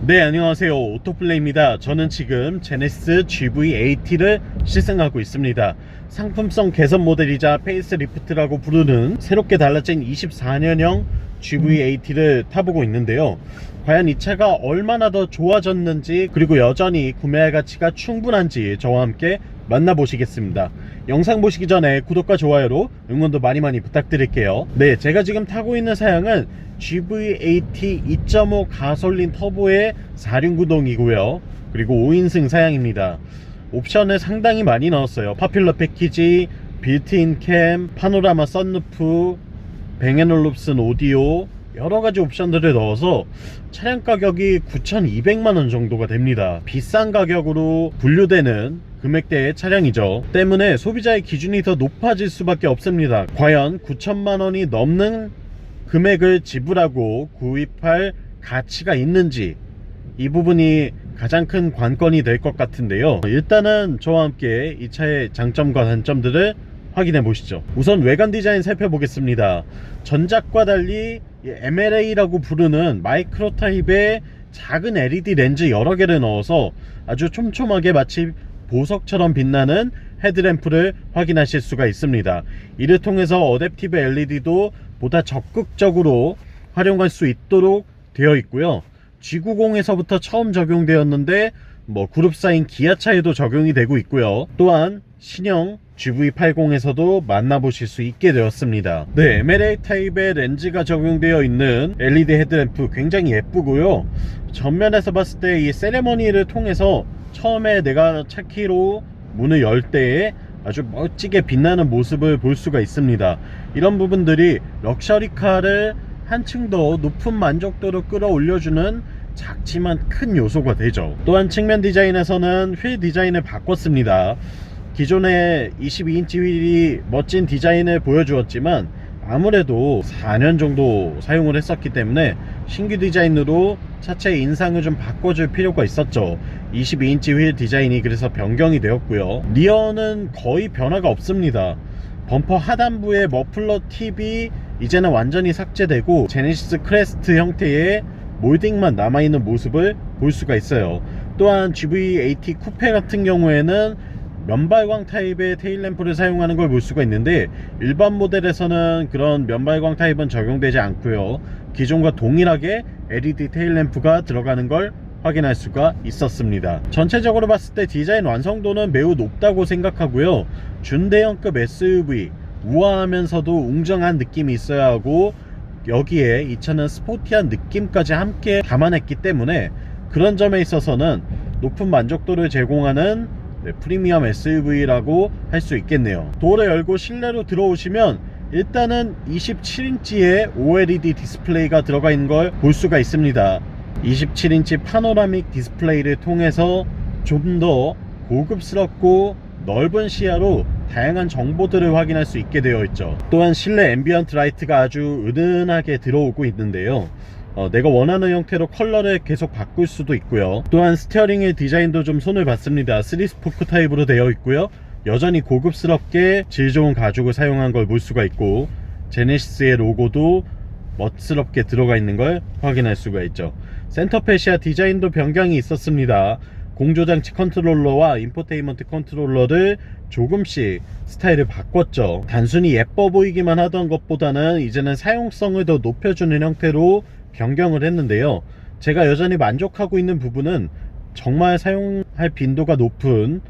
네, 안녕하세요. 오토플레이입니다. 저는 지금 제네시스 GV80를 시승하고 있습니다. 상품성 개선 모델이자 페이스리프트라고 부르는 새롭게 달라진 24년형 GV80를 타보고 있는데요. 과연 이 차가 얼마나 더 좋아졌는지, 그리고 여전히 구매할 가치가 충분한지 저와 함께 만나보시겠습니다. 영상 보시기 전에 구독과 좋아요로 응원도 많이 부탁드릴게요. 네, 제가 지금 타고 있는 사양은 GV80 2.5 가솔린 터보의 4륜구동이고요. 그리고 5인승 사양입니다. 옵션을 상당히 많이 넣었어요. 파퓰러 패키지, 빌트인 캠, 파노라마 썬루프, 뱅앤올룹슨 오디오, 여러가지 옵션들을 넣어서 차량 가격이 9,200만원 정도가 됩니다. 비싼 가격으로 분류되는 금액대의 차량이죠. 때문에 소비자의 기준이 더 높아질 수밖에 없습니다. 과연 9천만원이 넘는 금액을 지불하고 구입할 가치가 있는지, 이 부분이 가장 큰 관건이 될 것 같은데요. 일단은 저와 함께 이 차의 장점과 단점들을 확인해 보시죠. 우선 외관 디자인 살펴보겠습니다. 전작과 달리 MLA라고 부르는 마이크로 타입의 작은 LED 렌즈 여러 개를 넣어서 아주 촘촘하게 마치 보석처럼 빛나는 헤드램프를 확인하실 수가 있습니다. 이를 통해서 어댑티브 LED도 보다 적극적으로 활용할 수 있도록 되어 있고요. G90에서부터 처음 적용되었는데 그룹사인 기아차에도 적용이 되고 있고요. 또한 신형 GV80에서도 만나보실 수 있게 되었습니다. 네, MLA 타입의 렌즈가 적용되어 있는 LED 헤드램프 굉장히 예쁘고요. 전면에서 봤을 때 이 세레머니를 통해서 처음에 내가 차 키로 문을 열 때에 아주 멋지게 빛나는 모습을 볼 수가 있습니다. 이런 부분들이 럭셔리카를 한층 더 높은 만족도로 끌어올려주는 작지만 큰 요소가 되죠. 또한 측면 디자인에서는 휠 디자인을 바꿨습니다. 기존의 22인치 휠이 멋진 디자인을 보여주었지만 아무래도 4년 정도 사용을 했었기 때문에 신규 디자인으로 차체의 인상을 좀 바꿔줄 필요가 있었죠. 22인치 휠 디자인이 그래서 변경이 되었고요. 리어는 거의 변화가 없습니다. 범퍼 하단부의 머플러 팁이 이제는 완전히 삭제되고 제네시스 크레스트 형태의 몰딩만 남아있는 모습을 볼 수가 있어요. 또한 GV80 쿠페 같은 경우에는 면발광 타입의 테일램프를 사용하는 걸 볼 수가 있는데, 일반 모델에서는 그런 면발광 타입은 적용되지 않고요. 기존과 동일하게 LED 테일램프가 들어가는 걸 확인할 수가 있었습니다. 전체적으로 봤을 때 디자인 완성도는 매우 높다고 생각하고요. 준대형급 SUV, 우아하면서도 웅장한 느낌이 있어야 하고, 여기에 이 차는 스포티한 느낌까지 함께 담아냈기 때문에 그런 점에 있어서는 높은 만족도를 제공하는 프리미엄 SUV라고 할 수 있겠네요. 도어를 열고 실내로 들어오시면 일단은 27인치의 OLED 디스플레이가 들어가 있는 걸 볼 수가 있습니다. 27인치 파노라믹 디스플레이를 통해서 좀 더 고급스럽고 넓은 시야로 다양한 정보들을 확인할 수 있게 되어 있죠. 또한 실내 앰비언트 라이트가 아주 은은하게 들어오고 있는데요. 내가 원하는 형태로 컬러를 계속 바꿀 수도 있고요. 또한 스티어링의 디자인도 좀 손을 봤습니다. 3스포크 타입으로 되어 있고요. 여전히 고급스럽게 질 좋은 가죽을 사용한 걸 볼 수가 있고, 제네시스의 로고도 멋스럽게 들어가 있는 걸 확인할 수가 있죠. 센터 패시아 디자인도 변경이 있었습니다. 공조장치 컨트롤러와 인포테인먼트 컨트롤러를 조금씩 스타일을 바꿨죠. 단순히 예뻐 보이기만 하던 것보다는 이제는 사용성을 더 높여주는 형태로 변경을 했는데요. 제가 여전히 만족하고 있는 부분은 정말 사용할 빈도가 높은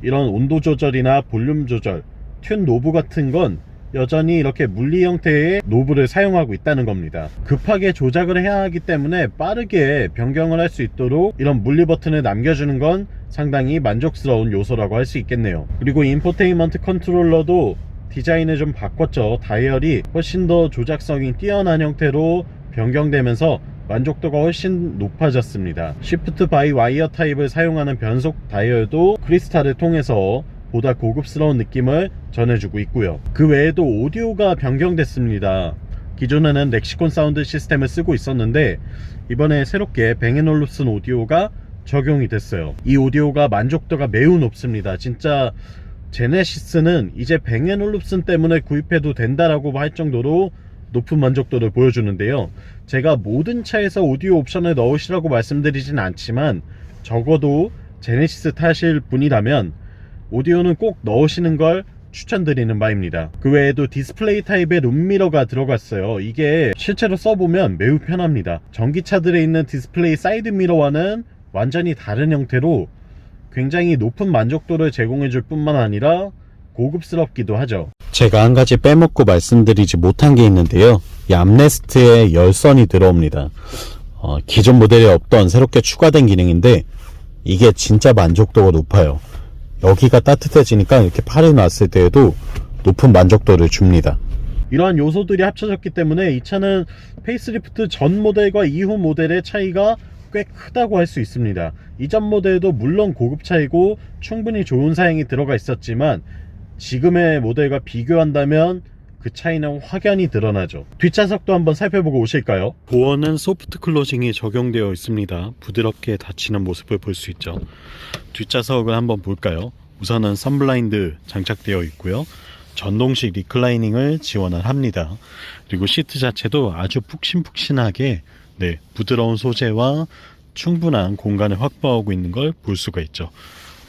이런 온도 조절이나 볼륨 조절, 튠 노브 같은 건 여전히 이렇게 물리 형태의 노브를 사용하고 있다는 겁니다. 급하게 조작을 해야 하기 때문에 빠르게 변경을 할 수 있도록 이런 물리 버튼을 남겨주는 건 상당히 만족스러운 요소라고 할 수 있겠네요. 그리고 인포테인먼트 컨트롤러도 디자인을 좀 바꿨죠. 다이얼이 훨씬 더 조작성이 뛰어난 형태로 변경되면서 만족도가 훨씬 높아졌습니다. Shift by Wire 타입을 사용하는 변속 다이얼도 크리스탈을 통해서 보다 고급스러운 느낌을 전해주고 있고요. 그 외에도 오디오가 변경됐습니다. 기존에는 렉시콘 사운드 시스템을 쓰고 있었는데 이번에 새롭게 뱅앤올룹슨 오디오가 적용이 됐어요. 이 오디오가 만족도가 매우 높습니다. 진짜 제네시스는 이제 뱅앤올룹슨 때문에 구입해도 된다라고 할 정도로 높은 만족도를 보여주는데요. 제가 모든 차에서 오디오 옵션을 넣으시라고 말씀드리진 않지만 적어도 제네시스 타실 분이라면 오디오는 꼭 넣으시는 걸 추천드리는 바입니다. 그 외에도 디스플레이 타입의 룸미러가 들어갔어요. 이게 실제로 써보면 매우 편합니다. 전기차들에 있는 디스플레이 사이드 미러와는 완전히 다른 형태로 굉장히 높은 만족도를 제공해줄 뿐만 아니라 고급스럽기도 하죠. 제가 한 가지 빼먹고 말씀드리지 못한 게 있는데요. 이 암레스트에 열선이 들어옵니다. 기존 모델에 없던 새롭게 추가된 기능인데 이게 진짜 만족도가 높아요. 여기가 따뜻해지니까 이렇게 팔이 놨을 때에도 높은 만족도를 줍니다. 이러한 요소들이 합쳐졌기 때문에 이 차는 페이스리프트 전 모델과 이후 모델의 차이가 꽤 크다고 할 수 있습니다. 이전 모델도 물론 고급차이고 충분히 좋은 사양이 들어가 있었지만 지금의 모델과 비교한다면 그 차이는 확연히 드러나죠. 뒷좌석도 한번 살펴보고 오실까요? 도어는 소프트 클로징이 적용되어 있습니다. 부드럽게 닫히는 모습을 볼 수 있죠. 뒷좌석을 한번 볼까요? 우선은 선블라인드 장착되어 있고요. 전동식 리클라이닝을 지원을 합니다. 그리고 시트 자체도 아주 푹신푹신하게 부드러운 소재와 충분한 공간을 확보하고 있는 걸 볼 수가 있죠.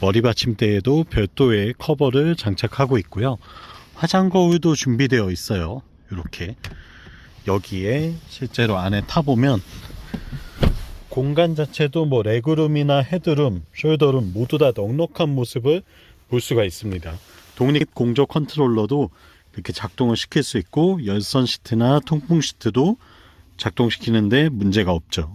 머리 받침대에도 별도의 커버를 장착하고 있고요. 화장 거울도 준비되어 있어요. 이렇게 여기에 실제로 안에 타보면 공간 자체도 뭐 레그룸이나 헤드룸, 숄더룸 모두 다 넉넉한 모습을 볼 수가 있습니다. 독립 공조 컨트롤러도 이렇게 작동을 시킬 수 있고 열선 시트나 통풍 시트도 작동시키는데 문제가 없죠.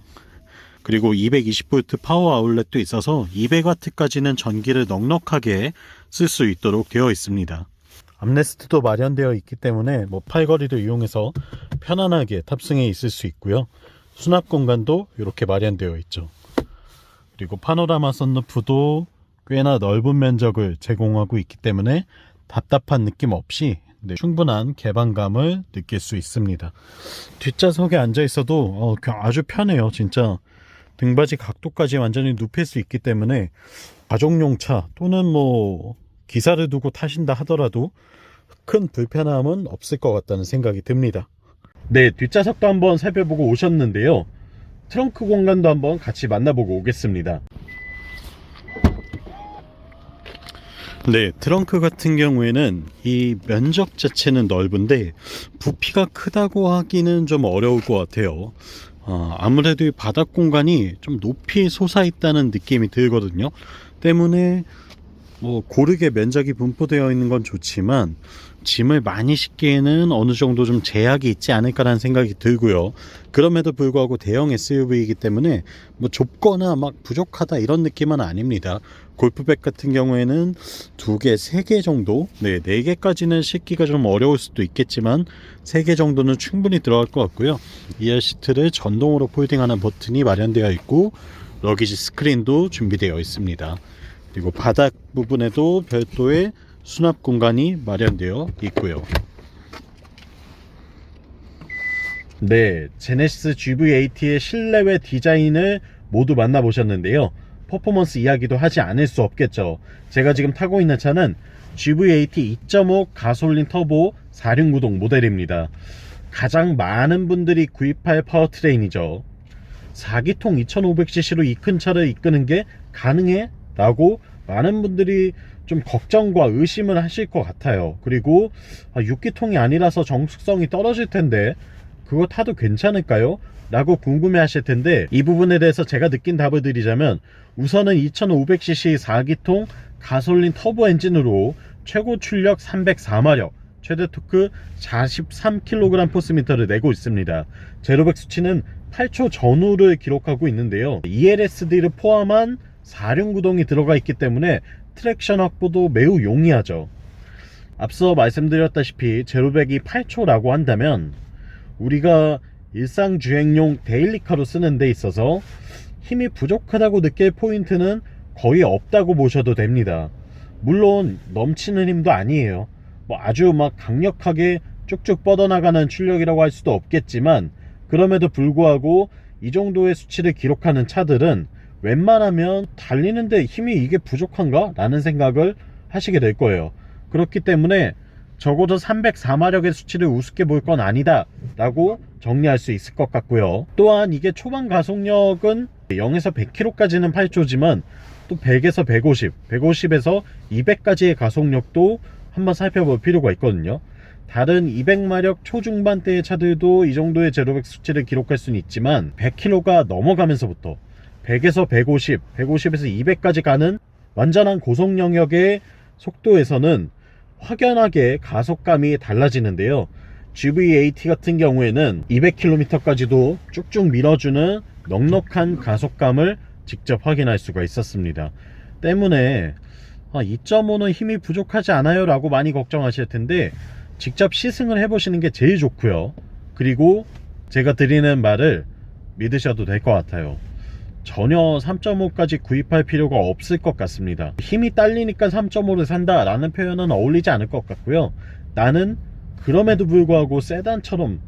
그리고 220V 파워 아울렛도 있어서 200W까지는 전기를 넉넉하게 쓸 수 있도록 되어 있습니다. 암레스트도 마련되어 있기 때문에 팔걸이를 이용해서 편안하게 탑승해 있을 수 있고요. 수납 공간도 이렇게 마련되어 있죠. 그리고 파노라마 선루프도 꽤나 넓은 면적을 제공하고 있기 때문에 답답한 느낌 없이 충분한 개방감을 느낄 수 있습니다. 뒷좌석에 앉아 있어도 아주 편해요. 진짜 등받이 각도까지 완전히 눕힐 수 있기 때문에 가족용 차 또는 기사를 두고 타신다 하더라도 큰 불편함은 없을 것 같다는 생각이 듭니다. 뒷좌석도 한번 살펴보고 오셨는데요. 트렁크 공간도 한번 같이 만나보고 오겠습니다. 트렁크 같은 경우에는 이 면적 자체는 넓은데 부피가 크다고 하기는 좀 어려울 것 같아요. 아무래도 이 바닥 공간이 좀 높이 솟아 있다는 느낌이 들거든요. 때문에 고르게 면적이 분포되어 있는 건 좋지만 짐을 많이 싣기에는 어느 정도 좀 제약이 있지 않을까라는 생각이 들고요. 그럼에도 불구하고 대형 SUV이기 때문에 좁거나 부족하다 이런 느낌은 아닙니다. 골프백 같은 경우에는 2개, 3개 정도 4개까지는 싣기가 좀 어려울 수도 있겠지만 3개 정도는 충분히 들어갈 것 같고요. 2열 시트를 전동으로 폴딩하는 버튼이 마련되어 있고 러기지 스크린도 준비되어 있습니다. 그리고 바닥 부분에도 별도의 수납 공간이 마련되어 있고요. 제네시스 GV80의 실내외 디자인을 모두 만나보셨는데요. 퍼포먼스 이야기도 하지 않을 수 없겠죠. 제가 지금 타고 있는 차는 GV80 2.5 가솔린 터보 4륜구동 모델입니다. 가장 많은 분들이 구입할 파워트레인이죠. 4기통 2500cc로 이 큰 차를 이끄는 게 가능해? 라고 많은 분들이 좀 걱정과 의심을 하실 것 같아요. 그리고 6기통이 아니라서 정숙성이 떨어질 텐데 그거 타도 괜찮을까요? 라고 궁금해 하실 텐데 이 부분에 대해서 제가 느낀 답을 드리자면 우선은 2500cc 4기통 가솔린 터보 엔진으로 최고 출력 304마력, 최대 토크 43kg 포스미터를 내고 있습니다. 제로백 수치는 8초 전후를 기록하고 있는데요. ELSD를 포함한 4륜구동이 들어가 있기 때문에 트랙션 확보도 매우 용이하죠. 앞서 말씀드렸다시피 제로백이 8초라고 한다면 우리가 일상 주행용 데일리카로 쓰는 데 있어서 힘이 부족하다고 느낄 포인트는 거의 없다고 보셔도 됩니다. 물론 넘치는 힘도 아니에요. 아주 강력하게 쭉쭉 뻗어나가는 출력이라고 할 수도 없겠지만 그럼에도 불구하고 이 정도의 수치를 기록하는 차들은 웬만하면 달리는데 힘이 이게 부족한가? 라는 생각을 하시게 될 거예요. 그렇기 때문에 적어도 304마력의 수치를 우습게 볼 건 아니다 라고 정리할 수 있을 것 같고요. 또한 이게 초반 가속력은 0에서 100km까지는 8초지만 또 100에서 150, 150에서 200까지의 가속력도 한번 살펴볼 필요가 있거든요. 다른 200마력 초중반대의 차들도 이 정도의 제로백 수치를 기록할 수는 있지만 100km가 넘어가면서부터 100에서 150, 150에서 200까지 가는 완전한 고속 영역의 속도에서는 확연하게 가속감이 달라지는데요. GV80 같은 경우에는 200km까지도 쭉쭉 밀어주는 넉넉한 가속감을 직접 확인할 수가 있었습니다. 때문에 2.5는 힘이 부족하지 않아요 라고 많이 걱정하실 텐데 직접 시승을 해보시는 게 제일 좋고요. 그리고 제가 드리는 말을 믿으셔도 될 것 같아요. 전혀 3.5까지 구입할 필요가 없을 것 같습니다. 힘이 딸리니까 3.5를 산다 라는 표현은 어울리지 않을 것 같고요. 나는 그럼에도 불구하고 세단처럼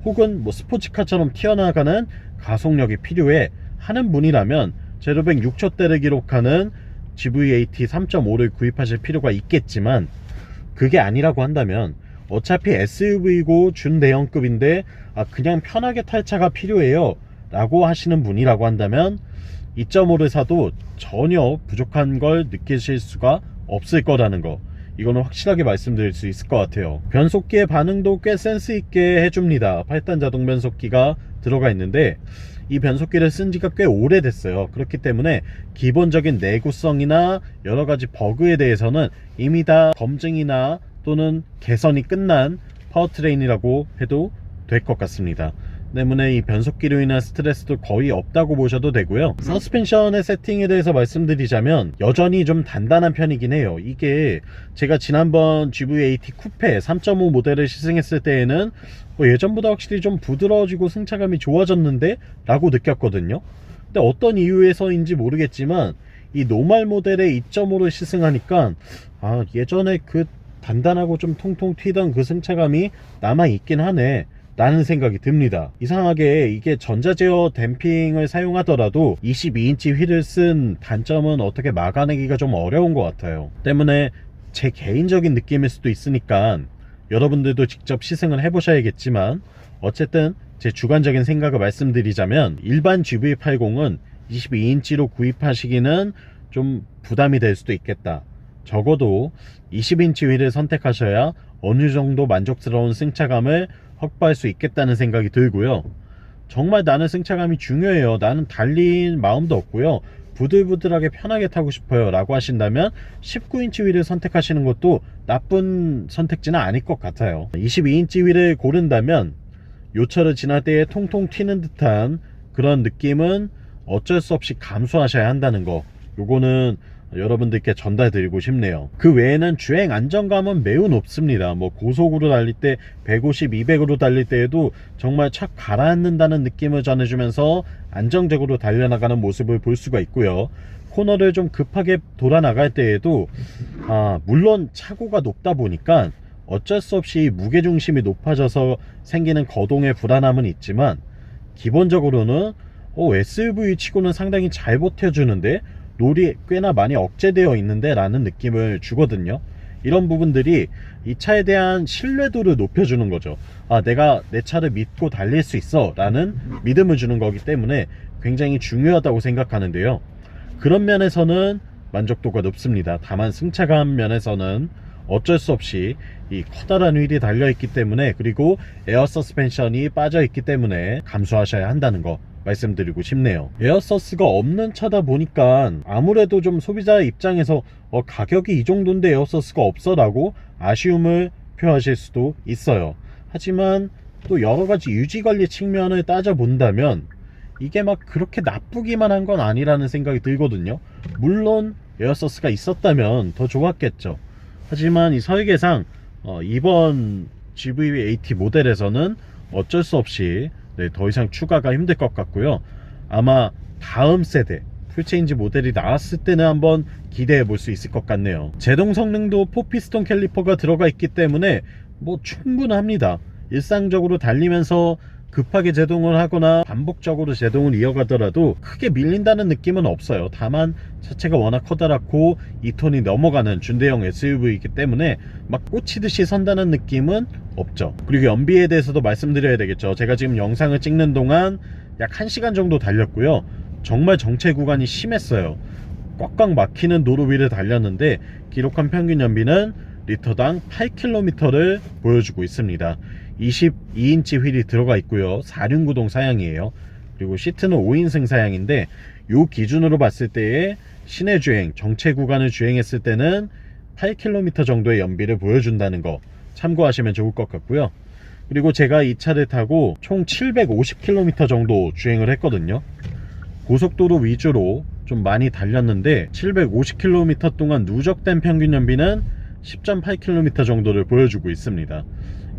혹은 스포츠카처럼 튀어나가는 가속력이 필요해 하는 분이라면 제로백 6초대를 기록하는 GV80 3.5를 구입하실 필요가 있겠지만, 그게 아니라고 한다면 어차피 SUV고 준대형급인데 그냥 편하게 탈 차가 필요해요 라고 하시는 분이라고 한다면 2.5를 사도 전혀 부족한 걸 느끼실 수가 없을 거라는 거, 이거는 확실하게 말씀드릴 수 있을 것 같아요. 변속기의 반응도 꽤 센스있게 해줍니다. 8단 자동 변속기가 들어가 있는데 이 변속기를 쓴 지가 꽤 오래됐어요. 그렇기 때문에 기본적인 내구성이나 여러가지 버그에 대해서는 이미 다 검증이나 또는 개선이 끝난 파워트레인이라고 해도 될 것 같습니다. 때문에 이 변속기로 인한 스트레스도 거의 없다고 보셔도 되고요. 서스펜션의 세팅에 대해서 말씀드리자면 여전히 좀 단단한 편이긴 해요. 이게 제가 지난번 GV80 쿠페 3.5 모델을 시승했을 때에는 예전보다 확실히 좀 부드러워지고 승차감이 좋아졌는데 라고 느꼈거든요. 근데 어떤 이유에서인지 모르겠지만 이 노멀 모델의 2.5를 시승하니까 예전에 그 단단하고 좀 통통 튀던 그 승차감이 남아있긴 하네 라는 생각이 듭니다. 이상하게 이게 전자제어 댐핑을 사용하더라도 22인치 휠을 쓴 단점은 어떻게 막아내기가 좀 어려운 것 같아요. 때문에 제 개인적인 느낌일 수도 있으니까 여러분들도 직접 시승을 해보셔야겠지만, 어쨌든 제 주관적인 생각을 말씀드리자면 일반 GV80은 22인치로 구입하시기는 좀 부담이 될 수도 있겠다. 적어도 20인치 휠을 선택하셔야 어느 정도 만족스러운 승차감을 확보할 수 있겠다는 생각이 들고요. 정말 나는 승차감이 중요해요, 나는 달릴 마음도 없고요, 부들부들하게 편하게 타고 싶어요 라고 하신다면 19인치 휠을 선택하시는 것도 나쁜 선택지는 아닐 것 같아요. 22인치 휠을 고른다면 요철을 지날 때에 통통 튀는 듯한 그런 느낌은 어쩔 수 없이 감수하셔야 한다는 거, 요거는 여러분들께 전달드리고 싶네요. 그 외에는 주행 안정감은 매우 높습니다. 고속으로 달릴 때 150, 200으로 달릴 때에도 정말 착 가라앉는다는 느낌을 전해주면서 안정적으로 달려나가는 모습을 볼 수가 있고요. 코너를 좀 급하게 돌아 나갈 때에도 물론 차고가 높다 보니까 어쩔 수 없이 무게중심이 높아져서 생기는 거동의 불안함은 있지만, 기본적으로는 SUV 치고는 상당히 잘 버텨주는데 롤이 꽤나 많이 억제되어 있는데 라는 느낌을 주거든요. 이런 부분들이 이 차에 대한 신뢰도를 높여주는 거죠. 내가 내 차를 믿고 달릴 수 있어 라는 믿음을 주는 거기 때문에 굉장히 중요하다고 생각하는데요. 그런 면에서는 만족도가 높습니다. 다만 승차감 면에서는 어쩔 수 없이 이 커다란 휠이 달려있기 때문에, 그리고 에어 서스펜션이 빠져있기 때문에 감수하셔야 한다는 거 말씀드리고 싶네요. 에어서스가 없는 차다 보니까 아무래도 좀 소비자 입장에서 가격이 이 정도인데 에어서스가 없어 라고 아쉬움을 표하실 수도 있어요. 하지만 또 여러가지 유지관리 측면을 따져본다면 이게 막 그렇게 나쁘기만 한 건 아니라는 생각이 들거든요. 물론 에어서스가 있었다면 더 좋았겠죠. 하지만 이 설계상 이번 GV80 모델에서는 어쩔 수 없이 더 이상 추가가 힘들 것 같고요. 아마 다음 세대 풀체인지 모델이 나왔을 때는 한번 기대해 볼 수 있을 것 같네요. 제동 성능도 4피스톤 캘리퍼가 들어가 있기 때문에 충분합니다. 일상적으로 달리면서 급하게 제동을 하거나 반복적으로 제동을 이어가더라도 크게 밀린다는 느낌은 없어요. 다만 자체가 워낙 커다랗고 2톤이 넘어가는 준대형 SUV이기 때문에 막 꽂히듯이 선다는 느낌은 없죠. 그리고 연비에 대해서도 말씀드려야 되겠죠. 제가 지금 영상을 찍는 동안 약 1시간 정도 달렸고요. 정말 정체 구간이 심했어요. 꽉꽉 막히는 도로 위를 달렸는데 기록한 평균 연비는 리터당 8km를 보여주고 있습니다. 22인치 휠이 들어가 있고요. 4륜구동 사양이에요. 그리고 시트는 5인승 사양인데 요 기준으로 봤을 때의 시내 주행, 정체 구간을 주행했을 때는 8km 정도의 연비를 보여준다는 거 참고하시면 좋을 것 같고요. 그리고 제가 이 차를 타고 총 750km 정도 주행을 했거든요. 고속도로 위주로 좀 많이 달렸는데 750km 동안 누적된 평균 연비는 10.8km 정도를 보여주고 있습니다.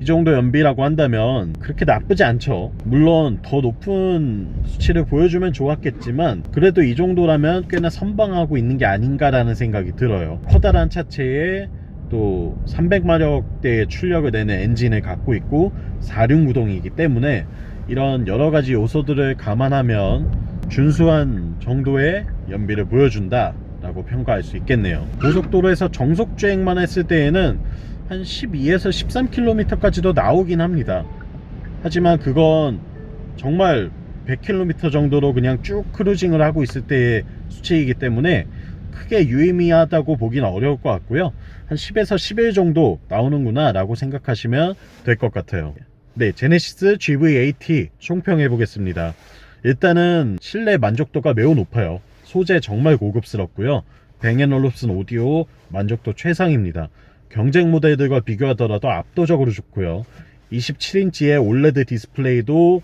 이 정도 연비라고 한다면 그렇게 나쁘지 않죠. 물론 더 높은 수치를 보여주면 좋았겠지만 그래도 이 정도라면 꽤나 선방하고 있는 게 아닌가라는 생각이 들어요. 커다란 차체에 또 300마력대의 출력을 내는 엔진을 갖고 있고 4륜 구동이기 때문에 이런 여러가지 요소들을 감안하면 준수한 정도의 연비를 보여준다 라고 평가할 수 있겠네요. 고속도로에서 정속 주행만 했을 때에는 한 12에서 13km까지도 나오긴 합니다. 하지만 그건 정말 100km 정도로 그냥 쭉 크루징을 하고 있을 때의 수치이기 때문에 크게 유의미하다고 보긴 어려울 것 같고요. 한 10에서 11 정도 나오는구나 라고 생각하시면 될 것 같아요. 네, 제네시스 GV80 총평해 보겠습니다. 일단은 실내 만족도가 매우 높아요. 소재 정말 고급스럽고요. 뱅앤올uf슨 오디오 만족도 최상입니다. 경쟁 모델들과 비교하더라도 압도적으로 좋고요. 27인치의 올레드 디스플레이도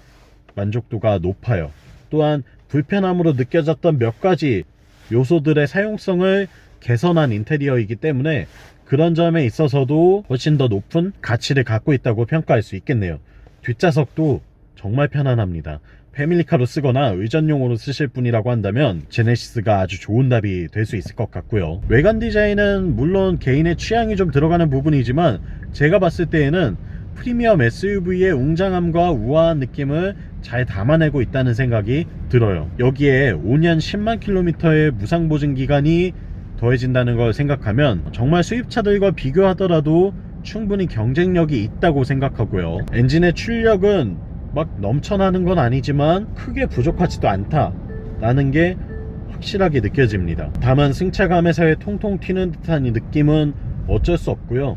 만족도가 높아요. 또한 불편함으로 느껴졌던 몇 가지 요소들의 사용성을 개선한 인테리어이기 때문에 그런 점에 있어서도 훨씬 더 높은 가치를 갖고 있다고 평가할 수 있겠네요. 뒷좌석도 정말 편안합니다. 패밀리카로 쓰거나 의전용으로 쓰실 분이라고 한다면 제네시스가 아주 좋은 답이 될 수 있을 것 같고요. 외관 디자인은 물론 개인의 취향이 좀 들어가는 부분이지만 제가 봤을 때에는 프리미엄 SUV의 웅장함과 우아한 느낌을 잘 담아내고 있다는 생각이 들어요. 여기에 5년 10만 킬로미터의 무상보증 기간이 더해진다는 걸 생각하면 정말 수입차들과 비교하더라도 충분히 경쟁력이 있다고 생각하고요. 엔진의 출력은 막 넘쳐나는 건 아니지만 크게 부족하지도 않다 라는 게 확실하게 느껴집니다. 다만 승차감에서의 통통 튀는 듯한 이 느낌은 어쩔 수 없고요.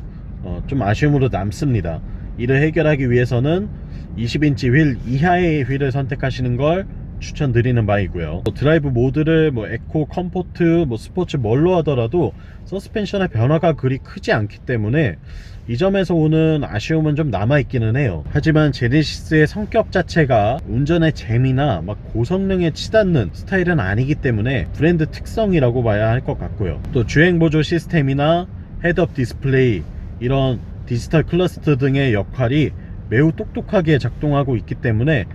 좀 아쉬움으로 남습니다. 이를 해결하기 위해서는 20인치 휠 이하의 휠을 선택하시는 걸 추천드리는 바이고요. 드라이브 모드를 에코, 컴포트, 스포츠 뭘로 하더라도 서스펜션의 변화가 그리 크지 않기 때문에 이 점에서 오는 아쉬움은 좀 남아있기는 해요. 하지만 제네시스의 성격 자체가 운전의 재미나 고성능에 치닫는 스타일은 아니기 때문에 브랜드 특성이라고 봐야 할 것 같고요. 또 주행보조 시스템이나 헤드업 디스플레이, 이런 디지털 클러스터 등의 역할이 매우 똑똑하게 작동하고 있기 때문에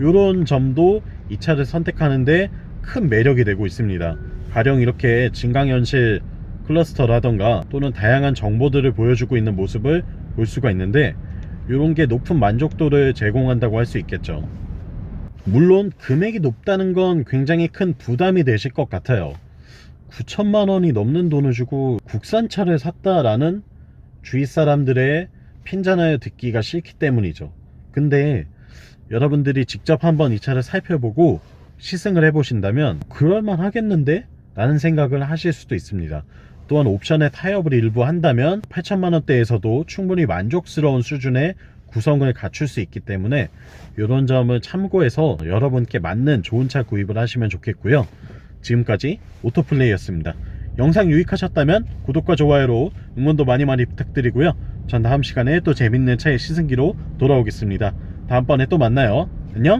이런 점도 이 차를 선택하는데 큰 매력이 되고 있습니다. 가령 이렇게 증강현실 클러스터라던가 또는 다양한 정보들을 보여주고 있는 모습을 볼 수가 있는데 이런 게 높은 만족도를 제공한다고 할 수 있겠죠. 물론 금액이 높다는 건 굉장히 큰 부담이 되실 것 같아요. 9천만 원이 넘는 돈을 주고 국산차를 샀다라는 주위 사람들의 핀잔을 듣기가 싫기 때문이죠. 근데 여러분들이 직접 한번 이 차를 살펴보고 시승을 해보신다면 그럴만 하겠는데? 라는 생각을 하실 수도 있습니다. 또한 옵션에 타협을 일부 한다면 8천만원대에서도 충분히 만족스러운 수준의 구성을 갖출 수 있기 때문에 이런 점을 참고해서 여러분께 맞는 좋은 차 구입을 하시면 좋겠고요. 지금까지 오토플레이였습니다. 영상 유익하셨다면 구독과 좋아요로 응원도 많이 부탁드리고요. 전 다음 시간에 또 재밌는 차의 시승기로 돌아오겠습니다. 다음번에 또 만나요. 안녕.